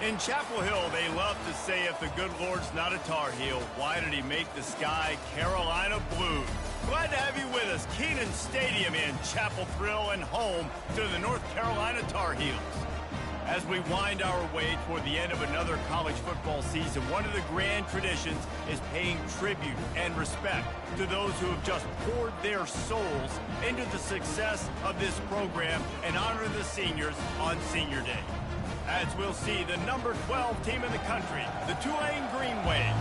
In Chapel Hill, they love to say if the good Lord's not a Tar Heel, why did he make the sky Carolina blue? Glad to have you with us. Kenan Stadium in Chapel Thrill and home to the North Carolina Tar Heels. As we wind our way toward the end of another college football season, one of the grand traditions is paying tribute and respect to those who have just poured their souls into the success of this program and honor the seniors on Senior Day. As we'll see, the number 12 team in the country, the Tulane Green Wave,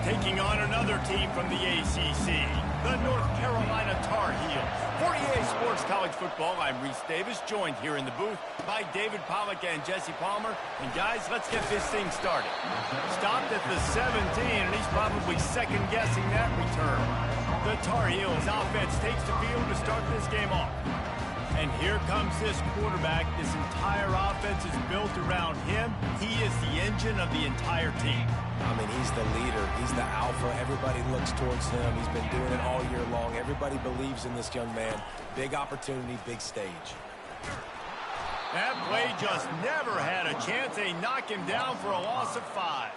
taking on another team from the ACC, the North Carolina Tar Heels. For EA Sports College Football, I'm Reese Davis, joined here in the booth by David Pollack and Jesse Palmer. And guys, let's get this thing started. Stopped at the 17, and he's probably second-guessing that return. The Tar Heels offense takes the field to start this game off. And here comes this quarterback. This entire offense is built around him. He is the engine of the entire team. I mean, he's the leader. He's the alpha. Everybody looks towards him. He's been doing it all year long. Everybody believes in this young man. Big opportunity, big stage. That play just never had a chance. They knock him down for a loss of 5.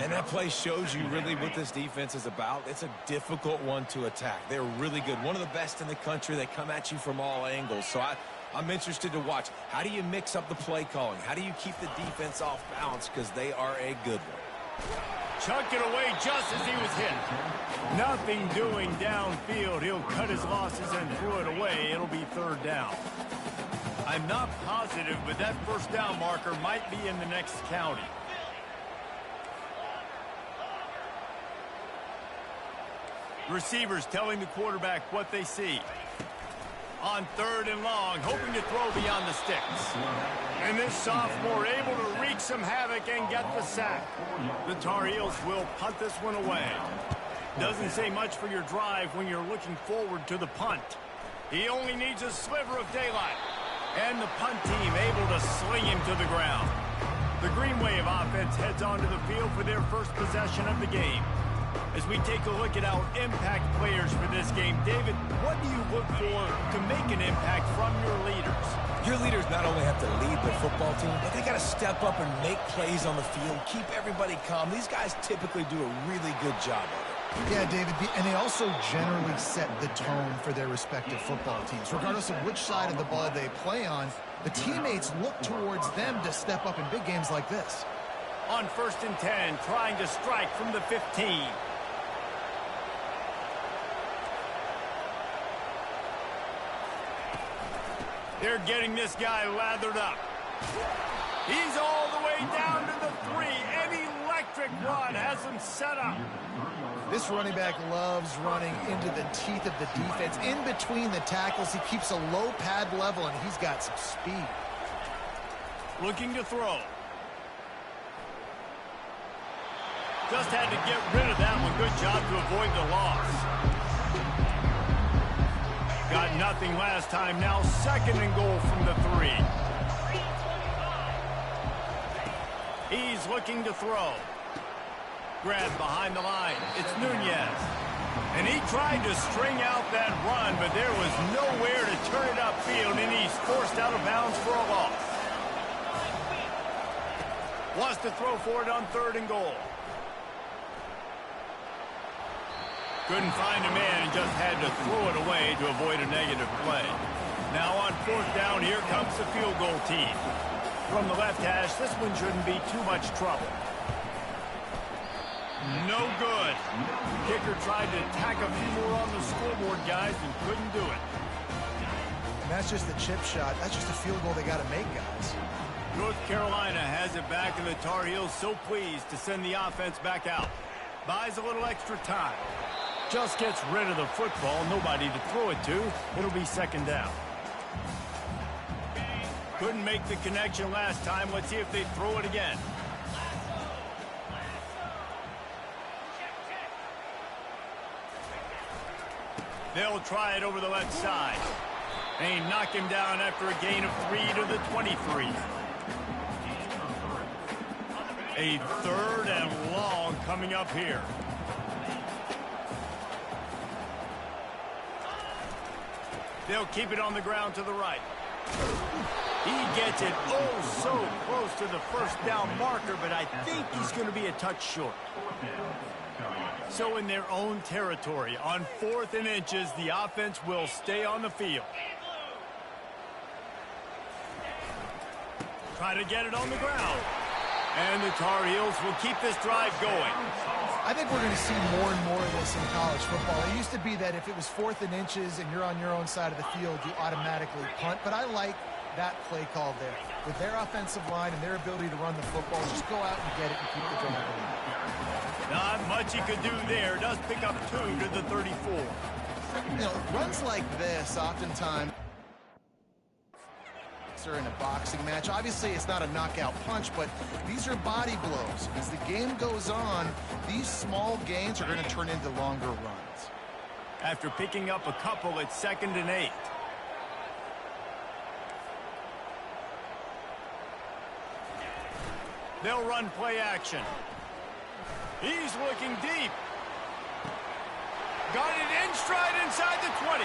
And that play shows you really what this defense is about. It's a difficult one to attack. They're really good. One of the best in the country. They come at you from all angles. So I'm interested to watch. How do you mix up the play calling? How do you keep the defense off balance? Because they are a good one. Chucked it away just as he was hit. Nothing doing downfield. He'll cut his losses and throw it away. It'll be 3rd down. I'm not positive, but that 1st down marker might be in the next county. Receivers telling the quarterback what they see. On 3rd and long, hoping to throw beyond the sticks. And this sophomore able to wreak some havoc and get the sack. The Tar Heels will punt this one away. Doesn't say much for your drive when you're looking forward to the punt. He only needs a sliver of daylight. And the punt team able to sling him to the ground. The Green Wave offense heads onto the field for their first possession of the game. As we take a look at our impact players for this game, David, what do you look for to make an impact from your leaders? Your leaders not only have to lead the football team, but they got to step up and make plays on the field, keep everybody calm. These guys typically do a really good job of it. Yeah, David, and they also generally set the tone for their respective football teams. Regardless of which side of the ball they play on, the teammates look towards them to step up in big games like this. On 1st and 10, trying to strike from the 15. They're getting this guy lathered up. He's all the way down to the 3. An electric run has him set up. This running back loves running into the teeth of the defense. In between the tackles, he keeps a low pad level, and he's got some speed. Looking to throw. Just had to get rid of that one. Good job to avoid the loss. Got nothing last time. Now 2nd and goal from the 3. He's looking to throw. Grabbed behind the line. It's Nunez. And he tried to string out that run, but there was nowhere to turn it upfield, and he's forced out of bounds for a loss. Wants to throw for it on 3rd and goal. Couldn't find a man and just had to throw it away to avoid a negative play. Now on 4th down, here comes the field goal team. From the left hash, this one shouldn't be too much trouble. No good. Kicker tried to tack a few more on the scoreboard, guys, and couldn't do it. And that's just the chip shot. That's just a field goal they got to make, guys. North Carolina has it back, and the Tar Heels so pleased to send the offense back out. Buys a little extra time. Just gets rid of the football. Nobody to throw it to. It'll be 2nd down. Couldn't make the connection last time. Let's see if they throw it again. They'll try it over the left side. They knock him down after a gain of 3 to the 23. A 3rd and long coming up here. They'll keep it on the ground to the right. He gets it oh so close to the first down marker, but I think he's going to be a touch short. So in their own territory, on 4th and inches, the offense will stay on the field. Try to get it on the ground. And the Tar Heels will keep this drive going. I think we're going to see more and more of this in college football. It used to be that if it was 4th and inches and you're on your own side of the field, you automatically punt. But I like that play call there. With their offensive line and their ability to run the football, just go out and get it and keep the drive going. Not much he could do there. Does pick up 2 to the 34. You know, runs like this oftentimes are in a boxing match. Obviously, it's not a knockout punch, but these are body blows. As the game goes on, these small gains are going to turn into longer runs. After picking up a couple at 2nd and 8. They'll run play action. He's looking deep. Got it in stride inside the 20.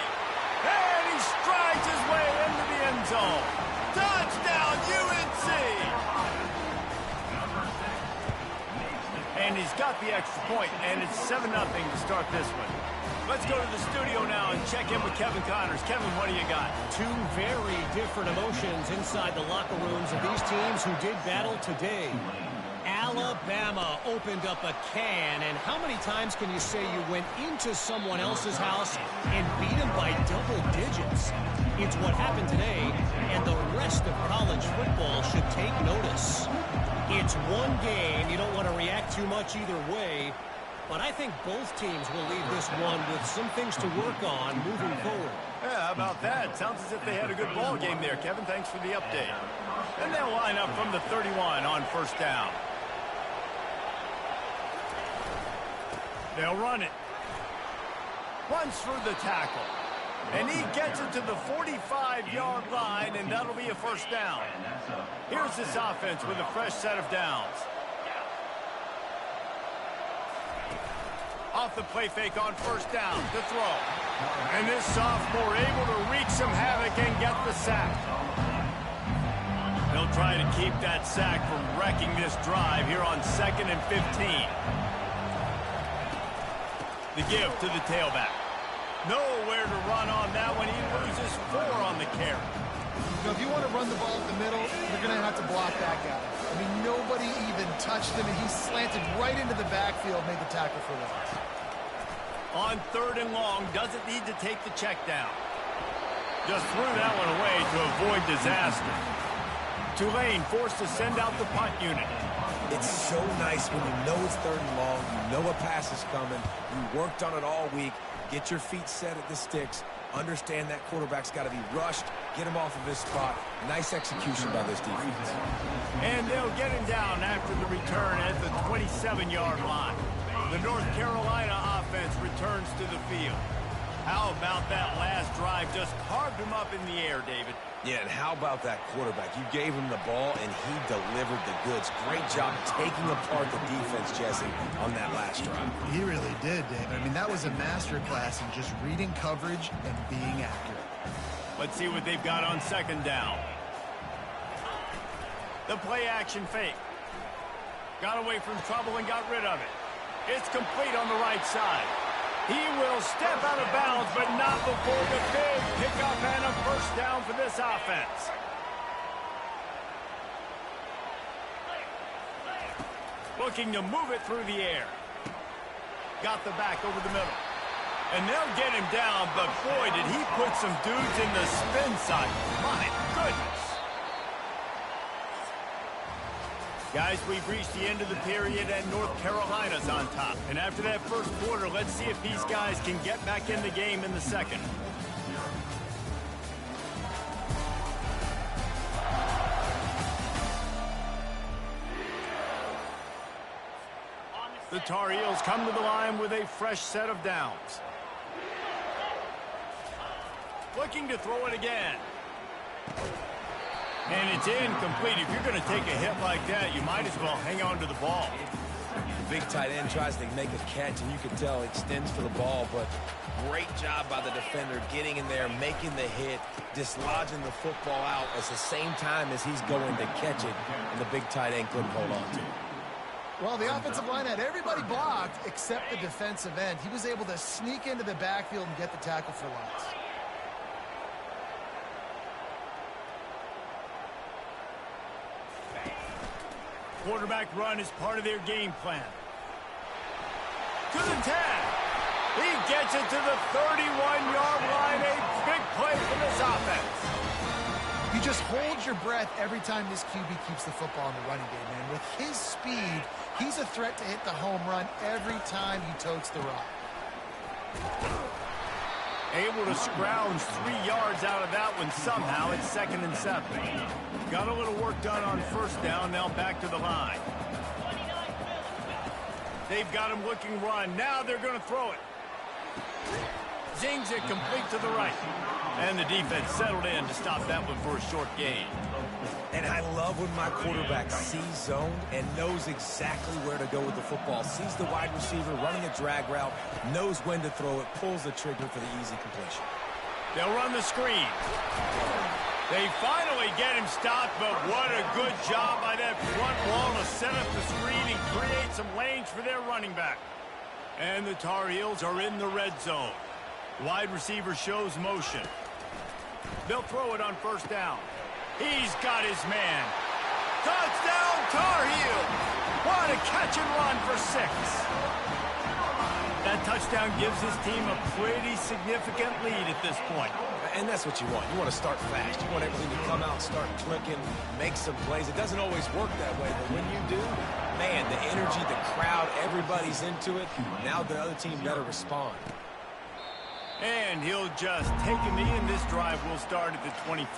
And he strides his way into the end zone. Touchdown, UNC! And he's got the extra point, and it's 7-0 to start this one. Let's go to the studio now and check in with Kevin Connors. Kevin, what do you got? Two very different emotions inside the locker rooms of these teams who did battle today. Alabama opened up a can, and how many times can you say you went into someone else's house and beat them by double digits? It's what happened today, and the rest of college football should take notice. It's one game. You don't want to react too much either way, but I think both teams will leave this one with some things to work on moving forward. Yeah, how about that? Sounds as if they had a good ball game there, Kevin. Thanks for the update. And they'll line up from the 31 on 1st down. They'll run it. Runs through the tackle. And he gets it to the 45-yard line, and that'll be a 1st down. Here's this offense with a fresh set of downs. Off the play fake on 1st down to throw. And this sophomore able to wreak some havoc and get the sack. They'll try to keep that sack from wrecking this drive here on 2nd and 15. The give to the tailback. Nowhere to run on that one. He loses 4 on the carry. You know, if you want to run the ball up the middle, you're going to have to block that guy. I mean, nobody even touched him, and he slanted right into the backfield, made the tackle for loss. On 3rd and long, doesn't need to take the check down. Just threw that one away to avoid disaster. Tulane forced to send out the punt unit. It's so nice when you know it's 3rd and long, you know a pass is coming, you worked on it all week, get your feet set at the sticks, understand that quarterback's got to be rushed, get him off of his spot. Nice execution by this defense. And they'll get him down after the return at the 27-yard line. The North Carolina offense returns to the field. How about that last drive? Just carved him up in the air, David. Yeah, and how about that quarterback? You gave him the ball, and he delivered the goods. Great job taking apart the defense, Jesse, on that last drive. He really did, David. I mean, that was a masterclass in just reading coverage and being accurate. Let's see what they've got on 2nd down. The play action fake. Got away from trouble and got rid of it. It's complete on the right side. He will step out of bounds, but not before the big pickup and a 1st down for this offense. Looking to move it through the air. Got the back over the middle. And they'll get him down, but boy, did he put some dudes in the spin cycle. My goodness. Guys, we've reached the end of the period, and North Carolina's on top. And after that first quarter, let's see if these guys can get back in the game in the second. The Tar Heels come to the line with a fresh set of downs. Looking to throw it again. And it's incomplete. If you're going to take a hit like that, you might as well hang on to the ball. big tight end tries to make a catch, and you can tell extends for the ball, but great job by the defender getting in there, making the hit, dislodging the football out at the same time as he's going to catch it, and the big tight end couldn't hold on to it. Well, the offensive line had everybody blocked except the defensive end. He was able to sneak into the backfield and get the tackle for loss. Quarterback run is part of their game plan. To the 10. He gets it to the 31-yard line. A big play for this offense. You just hold your breath every time this QB keeps the football in the running game, man. With his speed, he's a threat to hit the home run every time he totes the rock. Able to scrounge 3 yards out of that one somehow. It's 2nd and 7. Got a little work done on first down. Now back to the line. They've got him looking run. Now they're going to throw it. Zings it complete to the right. And the defense settled in to stop that one for a short gain. And I love when my quarterback sees zone and knows exactly where to go with the football. Sees the wide receiver running a drag route, knows when to throw it, pulls the trigger for the easy completion. They'll run the screen. They finally get him stopped, but what a good job by that front wall to set up the screen and create some lanes for their running back. And the Tar Heels are in the red zone. Wide receiver shows motion. They'll throw it on first down. He's got his man. Touchdown, Tar Heels! What a catch and run for 6. That touchdown gives his team a pretty significant lead at this point. And that's what you want. You want to start fast. You want everything to come out, start clicking, make some plays. It doesn't always work that way, but when you do, man, the energy, the crowd, everybody's into it. Now the other team better respond. And he'll just take a knee, and this drive will start at the 25.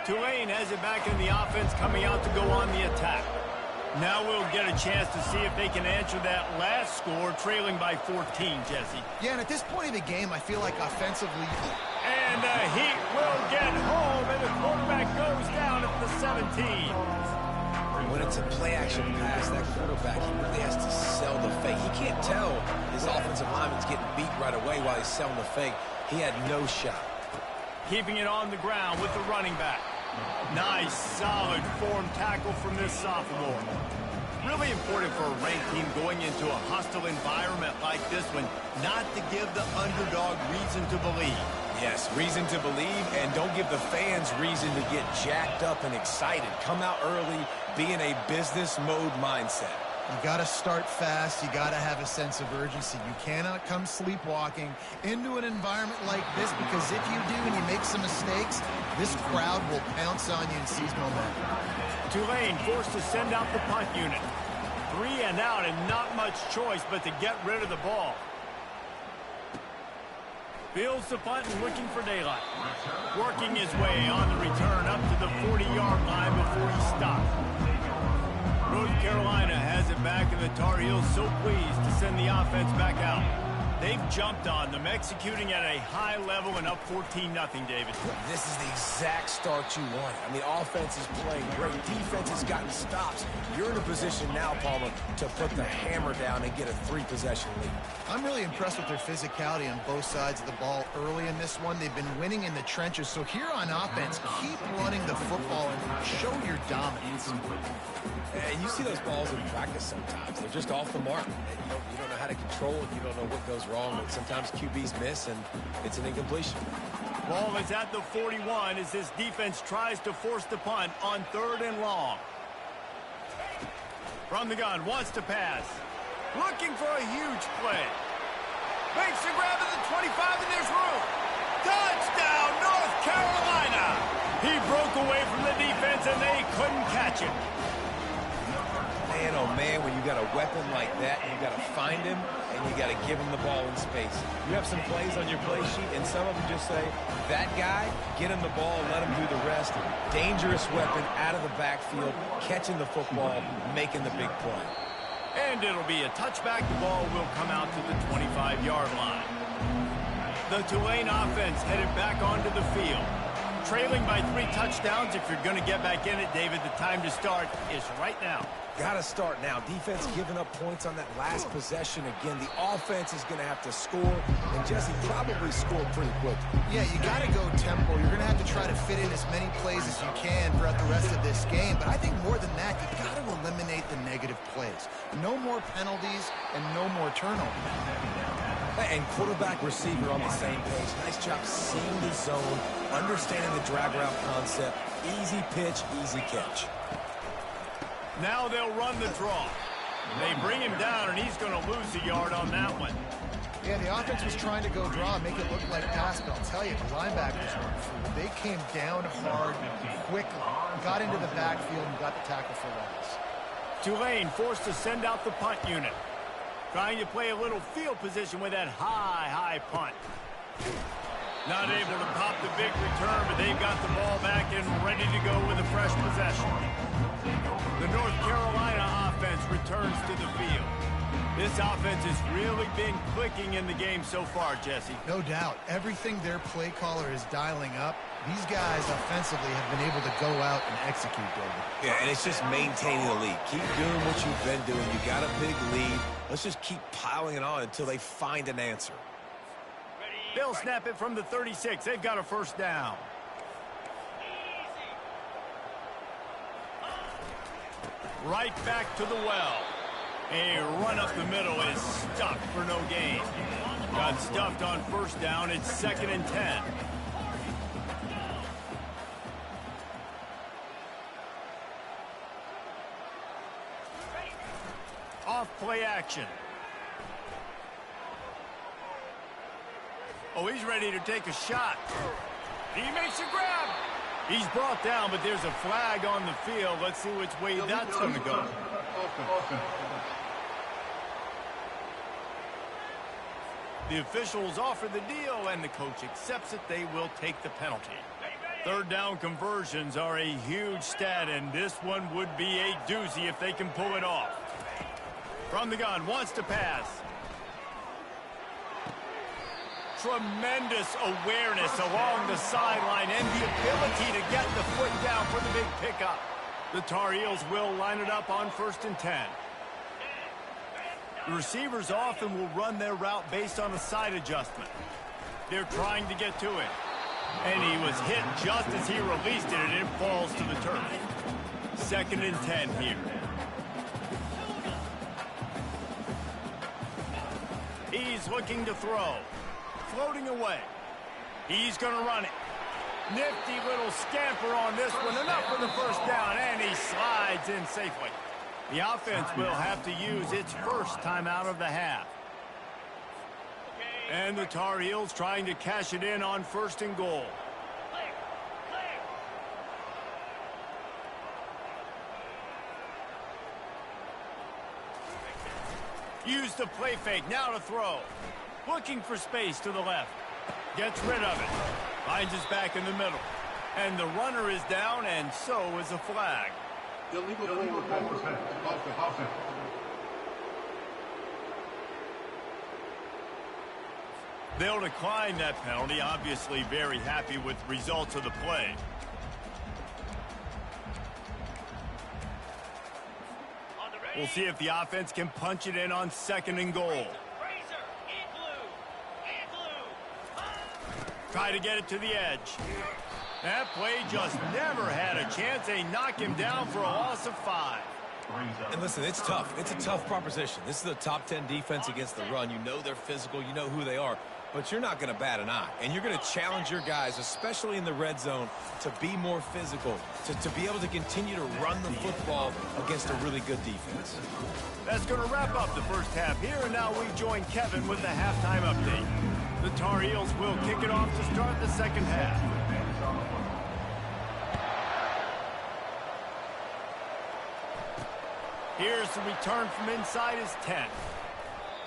Tulane has it back in the offense, coming out to go on the attack. Now we'll get a chance to see if they can answer that last score, trailing by 14, Jesse. Yeah, and at this point of the game, I feel like offensively... And the heat will get home, and the quarterback goes down at the 17. When it's a play-action pass, that quarterback, he really has to sell the fake. He can't tell his offensive lineman's getting beat right away while he's selling the fake. He had no shot. Keeping it on the ground with the running back. Nice, solid form tackle from this sophomore. Really important for a ranked team going into a hostile environment like this one, not to give the underdog reason to believe. Yes, reason to believe, and don't give the fans reason to get jacked up and excited. Come out early, be in a business mode mindset. You got to start fast. You got to have a sense of urgency. You cannot come sleepwalking into an environment like this, because if you do and you make some mistakes, this crowd will pounce on you and seize momentum. Tulane forced to send out the punt unit. 3 and out, and not much choice but to get rid of the ball. Fields the punt and looking for daylight. Working his way on the return up to the 40-yard line before he stopped. North Carolina has it back, and the Tar Heels so pleased to send the offense back out. They've jumped on them, executing at a high level and up 14-0, David. This is the exact start you want. I mean, offense is playing great. Defense has gotten stops. You're in a position now, Palmer, to put the hammer down and get a 3-possession lead. I'm really impressed with their physicality on both sides of the ball early in this one. They've been winning in the trenches. So here on offense, keep running the football and show your dominance. And you see those balls in practice sometimes. They're just off the mark. You don't know how to control it. You don't know what goes wrong. But sometimes QBs miss, and it's an incompletion. Ball is at the 41 as this defense tries to force the punt on 3rd and long. From the gun, wants to pass. Looking for a huge play. Makes the grab at the 25, and there's room. Touchdown, North Carolina! He broke away from the defense, and they couldn't catch him. Man, oh man, when you got a weapon like that, you got to find him, and you got to give him the ball in space. You have some plays on your play sheet, and some of them just say, that guy, get him the ball, let him do the rest. Dangerous weapon out of the backfield, catching the football, making the big play. And it'll be a touchback. The ball will come out to the 25-yard line. The Tulane offense headed back onto the field. trailing by 3 touchdowns. If you're going to get back in it, David, the time to start is right now. Got to start now. Defense giving up points on that last possession. Again, the offense is going to have to score, and Jesse probably scored pretty quick. Yeah, you got to go tempo. You're going to have to try to fit in as many plays as you can throughout the rest of this game. But I think more than that, you got to eliminate the negative plays. No more penalties and no more turnovers. And quarterback receiver on the same page. Nice job seeing the zone, understanding the drag route concept. Easy pitch, easy catch. Now they'll run the draw. They bring him down, and he's going to lose a yard on that one. Yeah, the offense was trying to go draw and make it look like pass, but I'll tell you, the linebackers weren't fooled. They came down hard, quickly, got into the backfield, and got the tackle for loss. Tulane forced to send out the punt unit. Trying to play a little field position with that high punt. Not able to pop the big return, but they've got the ball back and ready to go with a fresh possession. The North Carolina offense returns to the field. This offense has really been clicking in the game so far, Jesse. No doubt. Everything their play caller is dialing up, these guys offensively have been able to go out and execute, David. Yeah, and it's just maintaining the lead. Keep doing what you've been doing. You got a big lead. Let's just keep piling it on until they find an answer. They'll snap it from the 36. They've got a first down. Right back to the well. A run up the middle is stuffed for no gain. Got stuffed on first down. It's 2nd and 10. Off play action. Oh, he's ready to take a shot. He makes a grab. He's brought down, but there's a flag on the field. Let's see which way that's going to go. The officials offer the deal, and the coach accepts it. They will take the penalty. 3rd down conversions are a huge stat, and this one would be a doozy if they can pull it off. From the gun, wants to pass. Tremendous awareness along the sideline and the ability to get the foot down for the big pickup. The Tar Heels will line it up on 1st and 10. The receivers often will run their route based on a side adjustment. They're trying to get to it. And he was hit just as he released it, and it falls to the turf. 2nd and 10 here. He's looking to throw. Floating away. He's going to run it. Nifty little scamper on this one. Enough for the first down, and he slides in safely. The offense will have to use its first timeout of the half. And the Tar Heels trying to cash it in on 1st and goal. Use the play fake. Now to throw. Looking for space to the left. Gets rid of it. Finds his back in the middle. And the runner is down, and so is a flag. They'll decline that penalty. Obviously very happy with the results of the play. We'll see if the offense can punch it in on 2nd and goal. Try to get it to the edge. That play just never had a chance. They knock him down for a loss of 5. And listen, it's tough. It's a tough proposition. This is a top 10 defense against the run. You know they're physical. You know who they are. But you're not going to bat an eye. And you're going to challenge your guys, especially in the red zone, to be more physical, to be able to continue to run the football against a really good defense. That's going to wrap up the first half here. And now we join Kevin with the halftime update. The Tar Heels will kick it off to start the second half. Here's the return from inside his 10.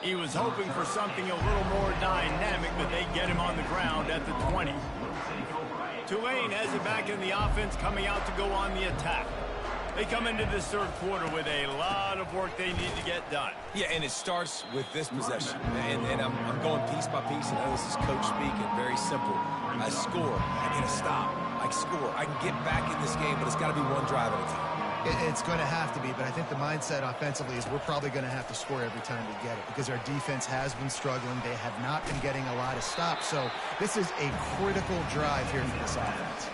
He was hoping for something a little more dynamic, but they get him on the ground at the 20. Tulane has it back in the offense, coming out to go on the attack. They come into this third quarter with a lot of work they need to get done. Yeah, and it starts with this possession. And I'm going piece by piece. I know this is coach speak and very simple. I score. I get a stop. I score. I can get back in this game, but it's got to be one drive at a time. It's going to have to be, but I think the mindset offensively is we're probably going to have to score every time we get it because our defense has been struggling. They have not been getting a lot of stops, so this is a critical drive here for this offense.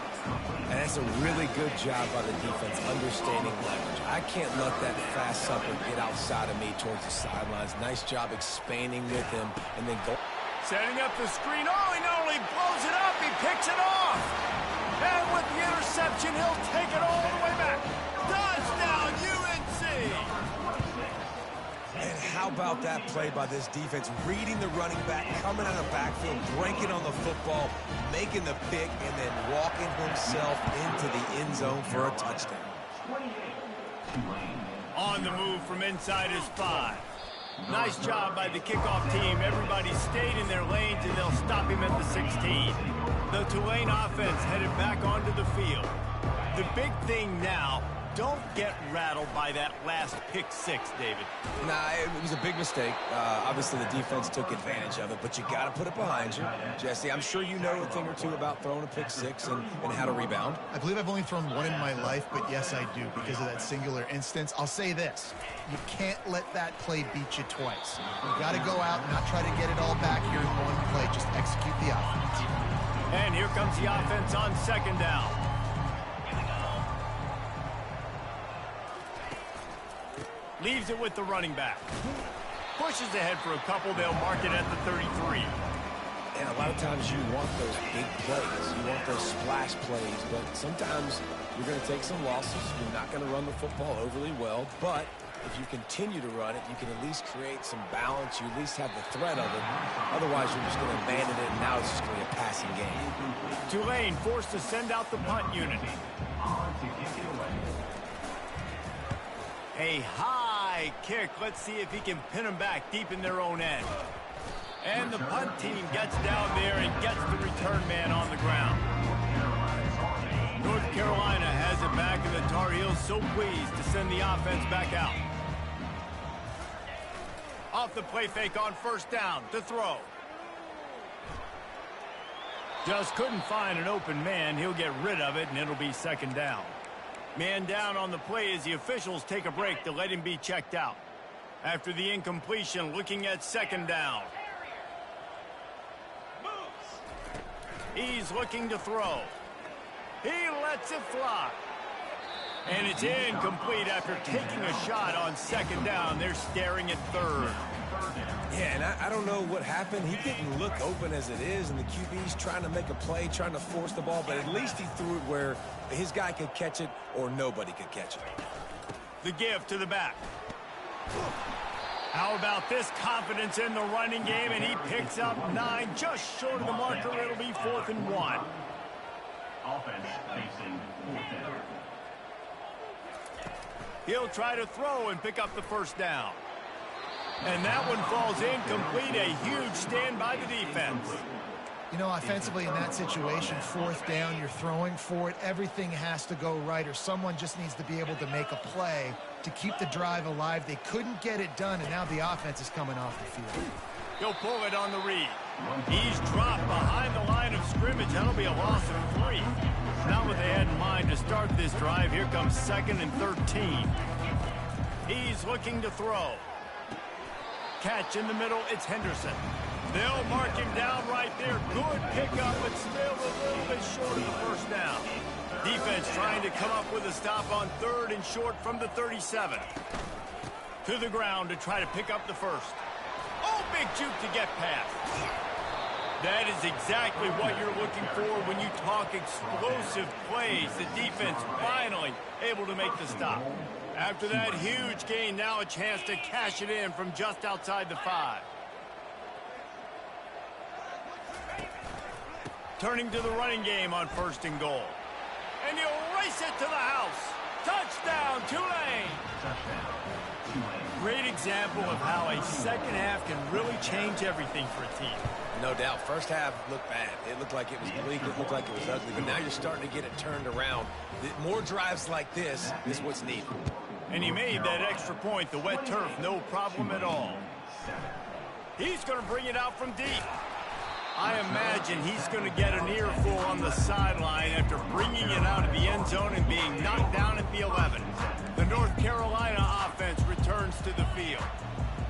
And that's a really good job by the defense understanding leverage. I can't let that fast sucker get outside of me towards the sidelines. Nice job expanding with him and then go. Setting up the screen. Oh, he not only blows it up, he picks it off. And with the interception, he'll take it all the way back. Touchdown, UNC! And how about that play by this defense? Reading the running back, coming out of the backfield, breaking on the football, making the pick, and then walking himself into the end zone for a touchdown. On the move from inside his 5. Nice job by the kickoff team. Everybody stayed in their lanes, and they'll stop him at the 16. The Tulane offense headed back onto the field. The big thing now, don't get rattled by that last pick 6, David. Nah, it was a big mistake. Obviously, the defense took advantage of it, but you got to put it behind you. Jesse, I'm sure you know a thing or two about throwing a pick 6 and how to rebound. I believe I've only thrown one in my life, but yes, I do because of that singular instance. I'll say this. You can't let that play beat you twice. You've got to go out and not try to get it all back here in one play. Just execute the offense. And here comes the offense on second down. Leaves it with the running back. Pushes ahead for a couple. They'll mark it at the 33. And a lot of times you want those big plays. You want those splash plays. But sometimes you're going to take some losses. You're not going to run the football overly well. But if you continue to run it, you can at least create some balance. You at least have the threat of it. Otherwise, you're just going to abandon it, and now it's just going to be a passing game. Tulane forced to send out the punt unit. A high kick. Let's see if he can pin them back deep in their own end. And the punt team gets down there and gets the return man on the ground. North Carolina has it back, and the Tar Heels so pleased to send the offense back out. Off the play fake on first down to throw. Just couldn't find an open man. He'll get rid of it, and it'll be second down. Man down on the play as the officials take a break to let him be checked out. After the incompletion, looking at second down. He's looking to throw. He lets it fly. And it's incomplete after taking a shot on second down. They're staring at third. Yeah, and I don't know what happened. He didn't look open as it is, and the QB's trying to make a play, trying to force the ball, but at least he threw it where his guy could catch it or nobody could catch it. The give to the back. How about this confidence in the running game, and he picks up 9, just short of the marker. It'll be 4th and 1. Offense facing 4th down. He'll try to throw and pick up the first down. And that one falls incomplete. A huge stand by the defense. You know, offensively in that situation, 4th down, you're throwing for it. Everything has to go right, or someone just needs to be able to make a play to keep the drive alive. They couldn't get it done, and now the offense is coming off the field. He'll pull it on the read. He's dropped behind the line of scrimmage. That'll be a loss of 3. Not what they had in mind to start this drive. Here comes 2nd and 13. He's looking to throw. Catch in the middle. It's Henderson. They'll mark him down right there. Good pickup, but still a little bit short of the first down. Defense trying to come up with a stop on 3rd and short from the 37. To the ground to try to pick up the first. Oh, big juke to get past. That is exactly what you're looking for when you talk explosive plays. The defense finally able to make the stop. After that huge gain, now a chance to cash it in from just outside the 5. Turning to the running game on 1st and goal. And he'll race it to the house. Touchdown, Tulane! Great example of how a second half can really change everything for a team. No doubt. First half looked bad. It looked like it was bleak. It looked like it was ugly. But now you're starting to get it turned around. More drives like this is what's needed. And he made that extra point. The wet turf, no problem at all. He's going to bring it out from deep. I imagine he's going to get an earful on the sideline after bringing it out of the end zone and being knocked down at the 11. The North Carolina offense returns to the field.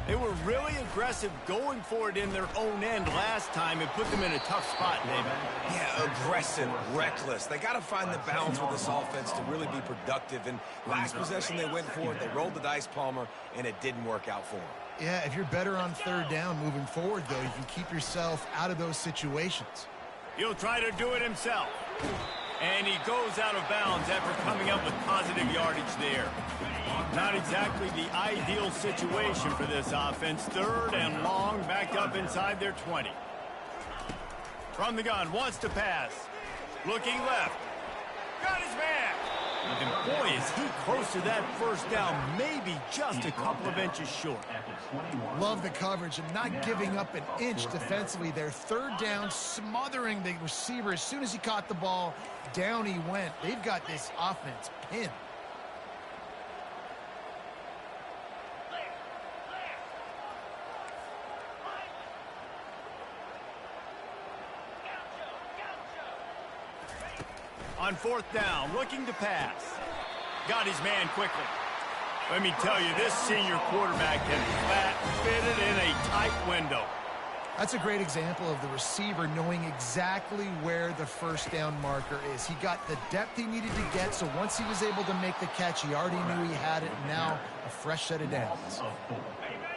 They were really aggressive going for it in their own end last time and put them in a tough spot, David. Yeah, aggressive, reckless. They got to find the balance with this offense to really be productive. And last possession they went for it, they rolled the dice, Palmer, and it didn't work out for them. Yeah, if you're better on third down moving forward, though, you can keep yourself out of those situations. He'll try to do it himself. And he goes out of bounds after coming up with positive yardage there. Not exactly the ideal situation for this offense. Third and long, back up inside their 20. From the gun, wants to pass. Looking left. Got his man. And boy, is he close to that first down, maybe just a couple of inches short. Love the coverage and not giving up an inch defensively there. Third down, smothering the receiver. As soon as he caught the ball, down he went. They've got this offense pinned. On fourth down, looking to pass. Got his man quickly. Let me tell you, this senior quarterback can flat-fit it in a tight window. That's a great example of the receiver knowing exactly where the first down marker is. He got the depth he needed to get, so once he was able to make the catch, he already knew he had it, and now a fresh set of downs.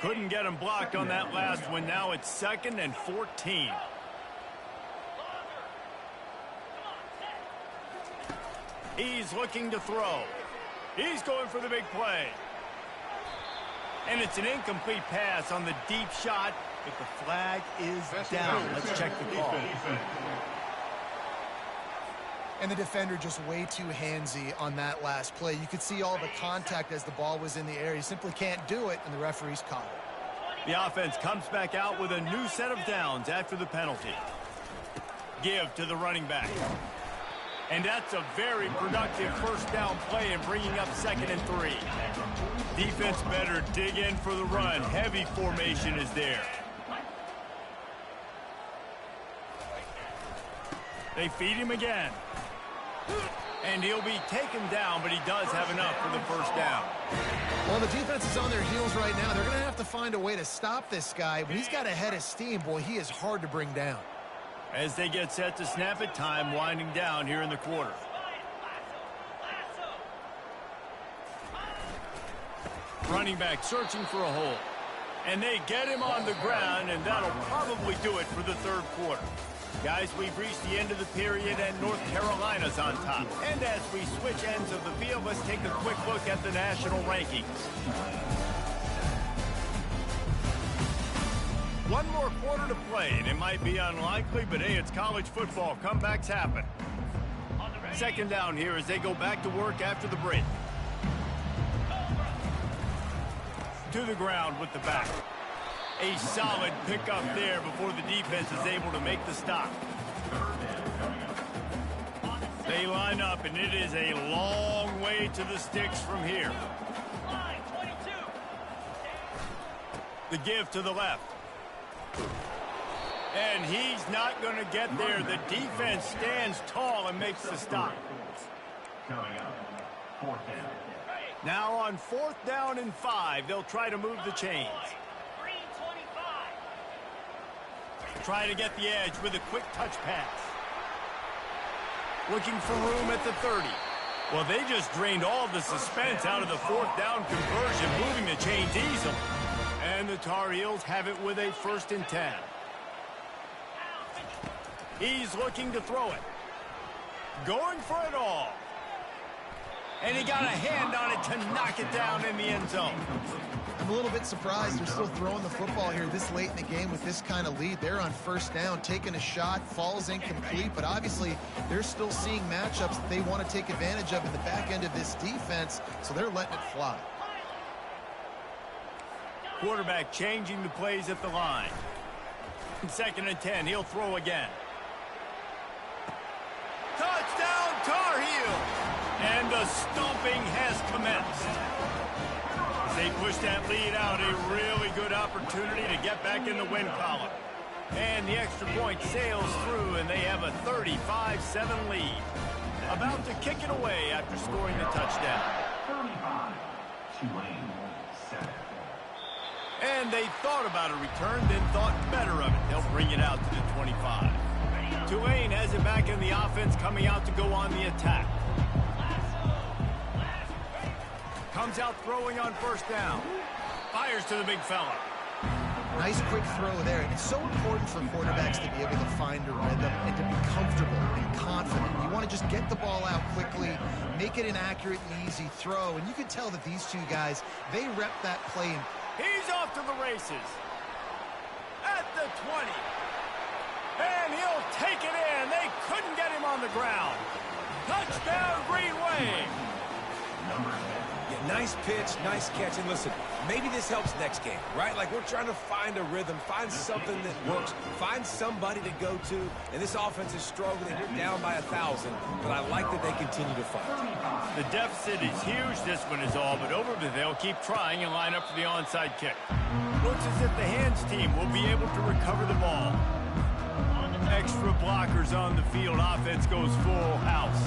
Couldn't get him blocked on that last one. Now it's 2nd and 14. He's looking to throw. He's going for the big play. And it's an incomplete pass on the deep shot, but the flag is down. Let's check the call. And the defender just way too handsy on that last play. You could see all the contact as the ball was in the air. He simply can't do it, and the referee's caught it. The offense comes back out with a new set of downs after the penalty. Give to the running back. And that's a very productive first down play and bringing up 2nd and 3. Defense better dig in for the run. Heavy formation is there. They feed him again. And he'll be taken down, but he does have enough for the first down. Well, the defense is on their heels right now. They're going to have to find a way to stop this guy. But he's got a head of steam. Boy, he is hard to bring down. As they get set to snap it, time winding down here in the quarter. Running back searching for a hole. And they get him on the ground, and that'll probably do it for the third quarter. Guys, we've reached the end of the period, and North Carolina's on top. And as we switch ends of the field, let's take a quick look at the national rankings. One more quarter to play, and it might be unlikely, but hey, it's college football. Comebacks happen. 2nd down here as they go back to work after the break. To the ground with the back. A solid pickup there before the defense is able to make the stop. They line up, and it is a long way to the sticks from here. The give to the left. And he's not going to get there. The defense stands tall and makes the stop. Coming up, 4th down. Now on 4th down and 5, they'll try to move the chains. Try to get the edge with a quick touch pass. Looking for room at the 30. Well, they just drained all the suspense out of the 4th down conversion, moving the chains easily. And the Tar Heels have it with a 1st and 10. He's looking to throw it. Going for it all. And he got a hand on it to knock it down in the end zone. I'm a little bit surprised they're still throwing the football here this late in the game with this kind of lead. They're on 1st down, taking a shot, falls incomplete, but obviously they're still seeing matchups that they want to take advantage of in the back end of this defense, so they're letting it fly. Quarterback changing the plays at the line. 2nd and 10, he'll throw again. Touchdown, Tar Heels! And the stomping has commenced. As they push that lead out, a really good opportunity to get back in the win column. And the extra point sails through, and they have a 35-7 lead. About to kick it away after scoring the touchdown. 35, Tulane 7. And they thought about a return, then thought better of it. They'll bring it out to the 25. Tulane has it back in the offense, coming out to go on the attack. Comes out throwing on first down. Fires to the big fella. Nice quick throw there. And it's so important for quarterbacks to be able to find a rhythm and to be comfortable and confident. You want to just get the ball out quickly, make it an accurate and easy throw. And you can tell that these two guys, they rep that play. He's off to the races. At the 20. And he'll take it in. They couldn't get him on the ground. Touchdown, Green Wave. Yeah, nice pitch, nice catch. And listen, maybe this helps next game, right? Like we're trying to find a rhythm, find something that works, find somebody to go to. And this offense is struggling. They're down by 1,000, but I like that they continue to fight. The deficit is huge. This one is all but over, but they'll keep trying and line up for the onside kick. Looks as if the hands team will be able to recover the ball. Extra blockers on the field. Offense goes full house.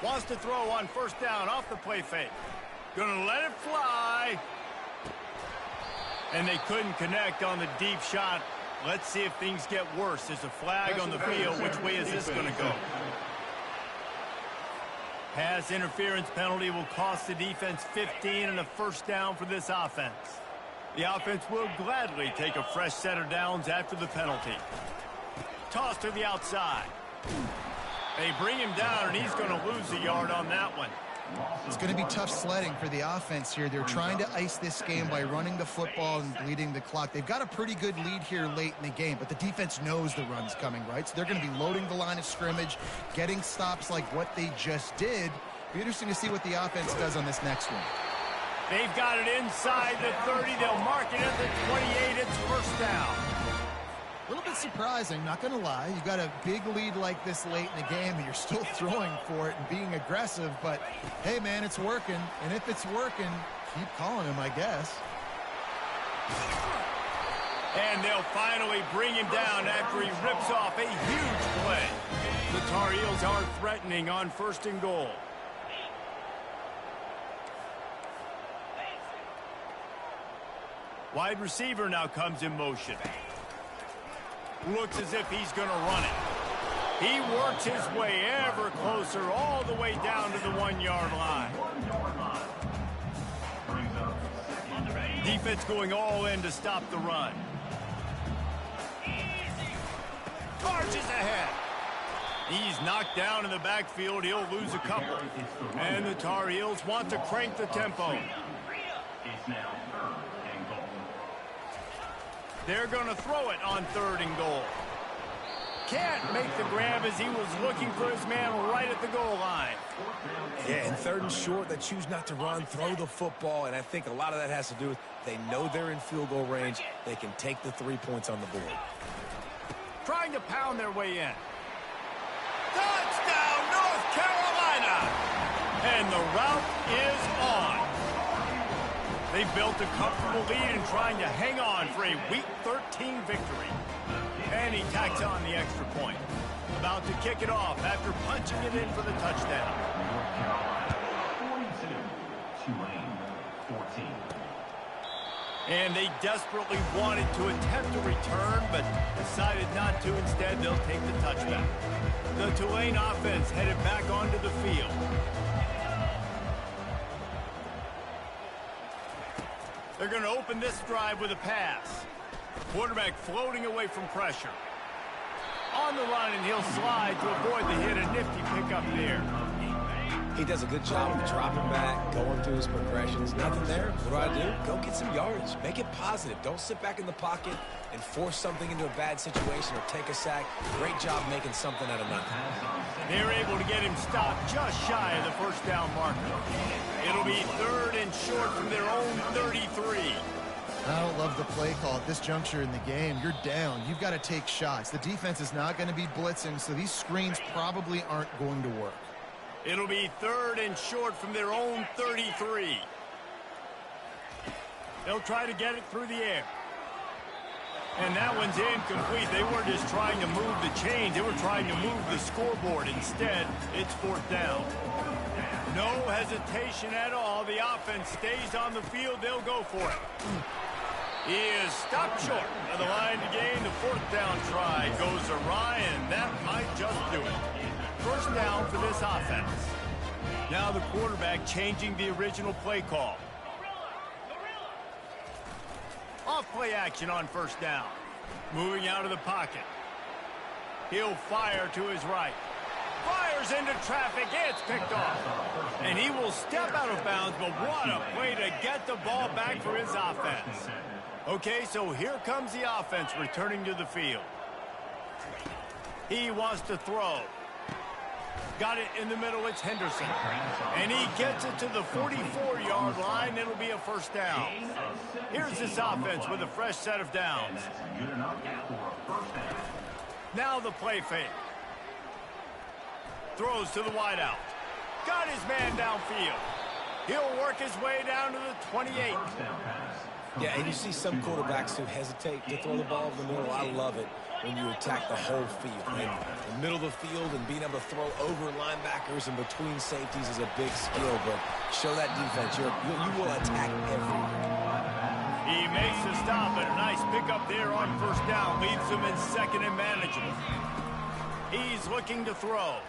Wants to throw on first down off the play fake. Gonna let it fly. And they couldn't connect on the deep shot. Let's see if things get worse. There's a flag on the field. Which way is this going to go? Pass interference penalty will cost the defense 15 and a first down for this offense. The offense will gladly take a fresh set of downs after the penalty. Toss to the outside. They bring him down, and he's going to lose a yard on that one. It's going to be tough sledding for the offense here. They're trying to ice this game by running the football and bleeding the clock. They've got a pretty good lead here late in the game, but the defense knows the run's coming, right? So they're going to be loading the line of scrimmage, getting stops like what they just did. Be interesting to see what the offense does on this next one. They've got it inside the 30. They'll mark it at the 28. It's first down. A little bit surprising, not going to lie. You got a big lead like this late in the game, and you're still throwing for it and being aggressive. But, hey, man, it's working. And if it's working, keep calling him, I guess. And they'll finally bring him down after he rips off a huge play. The Tar Heels are threatening on first and goal. Wide receiver now comes in motion. Looks as if he's going to run it. He works his way ever closer all the way down to the 1-yard line. Defense going all in to stop the run. Charges ahead. He's knocked down in the backfield. He'll lose a couple. And the Tar Heels want to crank the tempo. It's now 3rd and goal. They're going to throw it on 3rd and goal. Can't make the grab as he was looking for his man right at the goal line. Yeah, and 3rd and short, they choose not to run, throw the football, and I think a lot of that has to do with they know they're in field goal range. They can take the 3 points on the board. Trying to pound their way in. Touchdown, North Carolina! And the route is on. They've built a comfortable lead and trying to hang on for a Week 13 victory. And he tacks on the extra point. About to kick it off after punching it in for the touchdown. North Carolina 42, Tulane 14. And they desperately wanted to attempt a return, but decided not to. Instead, they'll take the touchback. The Tulane offense headed back onto the field. They're going to open this drive with a pass. Quarterback floating away from pressure. On the run, and he'll slide to avoid the hit. A nifty pickup there. He does a good job of dropping back, going through his progressions. Nothing there. What do? Go get some yardage. Make it positive. Don't sit back in the pocket and force something into a bad situation or take a sack. Great job making something out of nothing. They're able to get him stopped just shy of the first down marker. It'll be 3rd and short from their own 33. I don't love the play call at this juncture in the game. You're down. You've got to take shots. The defense is not going to be blitzing, so these screens probably aren't going to work. It'll be 3rd and short from their own 33. They'll try to get it through the air. And that one's incomplete. They weren't just trying to move the chains. They were trying to move the scoreboard. Instead, it's 4th down. No hesitation at all. The offense stays on the field. They'll go for it. He is stopped short of the line to gain. The 4th down try goes awry, and that might just do it. 1st down for this offense. Now the quarterback changing the original play call. Off play action on 1st down. Moving out of the pocket. He'll fire to his right. Fires into traffic. It's picked off. And he will step out of bounds, but what a way to get the ball back for his offense. Okay, so here comes the offense returning to the field. He wants to throw. Got it in the middle. It's Henderson. And he gets it to the 44-yard line. It'll be a 1st down. Here's this offense with a fresh set of downs. Now the play fake. Throws to the wideout. Got his man downfield. He'll work his way down to the 28. Yeah, and you see some quarterbacks who hesitate to throw the ball in the middle. I love it when you attack the whole field. And the middle of the field and being able to throw over linebackers and between safeties is a big skill. But show that defense. You will attack everywhere. He makes the stop, and a nice pickup there on 1st down. Leaves him in 2nd and manageable. He's looking to throw.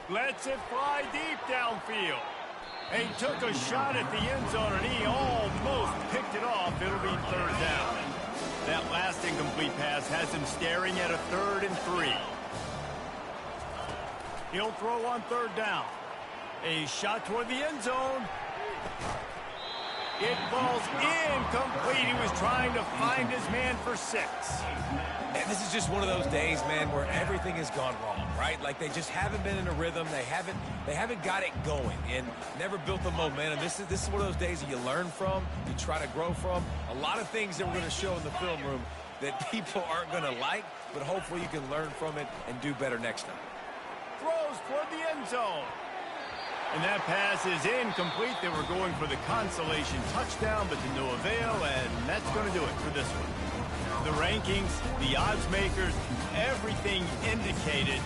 Lets it fly deep downfield. He took a shot at the end zone, and he almost picked it off. It'll be 3rd down. That last incomplete pass has him staring at a 3rd and 3. He'll throw on 3rd down. A shot toward the end zone. It falls incomplete. He was trying to find his man for 6. And this is just one of those days, man, where everything has gone wrong, right? Like they just haven't been in a rhythm. They haven't got it going and never built the momentum. This is one of those days that you learn from, you try to grow from. A lot of things that we're going to show in the film room that people aren't going to like, but hopefully you can learn from it and do better next time. Throws toward the end zone. And that pass is incomplete. They were going for the consolation touchdown, but to no avail, and that's going to do it for this one. The rankings, the odds makers, everything indicated